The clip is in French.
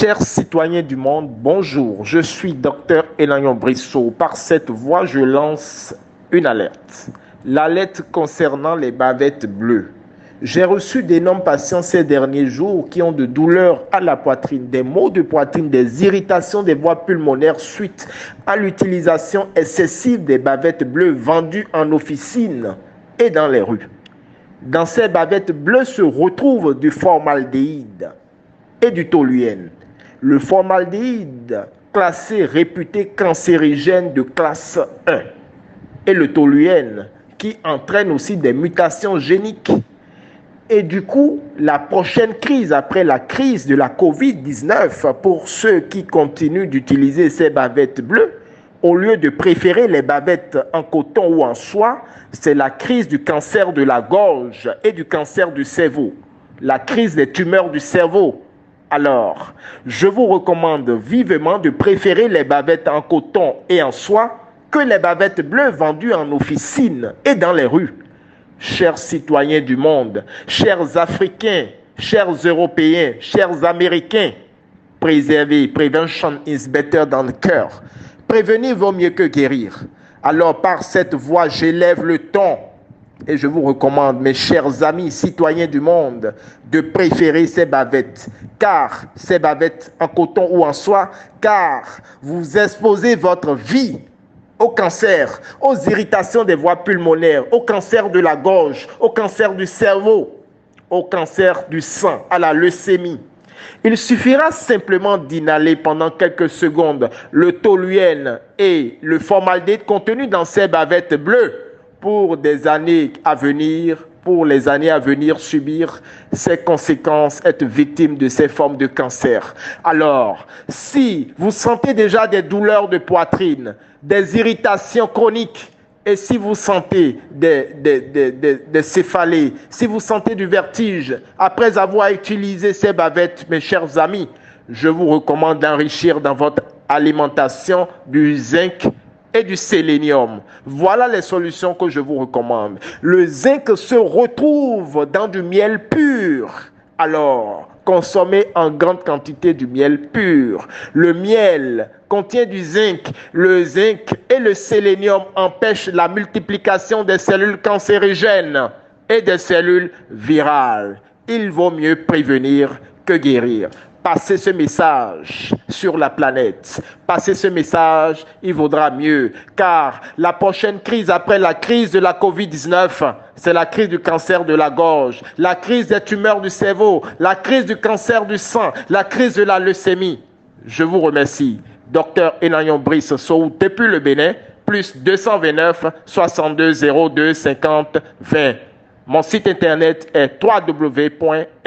Chers citoyens du monde, bonjour. Je suis Dr Elayon Brissot. Par cette voie, je lance une alerte. L'alerte concernant les bavettes bleues. J'ai reçu d'énormes patients ces derniers jours qui ont de douleurs à la poitrine, des maux de poitrine, des irritations des voies pulmonaires suite à l'utilisation excessive des bavettes bleues vendues en officine et dans les rues. Dans ces bavettes bleues se retrouvent du formaldéhyde et du toluène. Le formaldéhyde, classé réputé cancérigène de classe 1, et le toluène, qui entraîne aussi des mutations géniques. Et du coup, la prochaine crise, après la crise de la Covid-19, pour ceux qui continuent d'utiliser ces bavettes bleues, au lieu de préférer les bavettes en coton ou en soie, c'est la crise du cancer de la gorge et du cancer du cerveau, la crise des tumeurs du cerveau. Alors, je vous recommande vivement de préférer les bavettes en coton et en soie que les bavettes bleues vendues en officine et dans les rues. Chers citoyens du monde, chers Africains, chers Européens, chers Américains, préservez, prevention is better than cure. Prévenir vaut mieux que guérir. Alors par cette voie, j'élève le ton et je vous recommande, mes chers amis citoyens du monde, de préférer ces bavettes, car ces bavettes en coton ou en soie, car vous exposez votre vie au cancer, aux irritations des voies pulmonaires, au cancer de la gorge, au cancer du cerveau, au cancer du sang, à la leucémie. Il suffira simplement d'inhaler pendant quelques secondes le toluène et le formaldéhyde contenu dans ces bavettes bleues pour des années à venir, subir ces conséquences, être victime de ces formes de cancer. Alors, si vous sentez déjà des douleurs de poitrine, des irritations chroniques, et si vous sentez des céphalées, si vous sentez du vertige, après avoir utilisé ces bavettes, mes chers amis, je vous recommande d'enrichir dans votre alimentation du zinc et du sélénium. Voilà les solutions que je vous recommande. Le zinc se retrouve dans du miel pur. Alors, consommez en grande quantité du miel pur. Le miel contient du zinc. Le zinc et le sélénium empêchent la multiplication des cellules cancérigènes et des cellules virales. Il vaut mieux prévenir que guérir. Passez ce message sur la planète. Passez ce message, il vaudra mieux. Car la prochaine crise après la crise de la Covid-19, c'est la crise du cancer de la gorge, la crise des tumeurs du cerveau, la crise du cancer du sang, la crise de la leucémie. Je vous remercie. Dr Elayon Brissot, depuis le Bénin, plus 229 62 02 50 20. Mon site internet est www.mph.bj.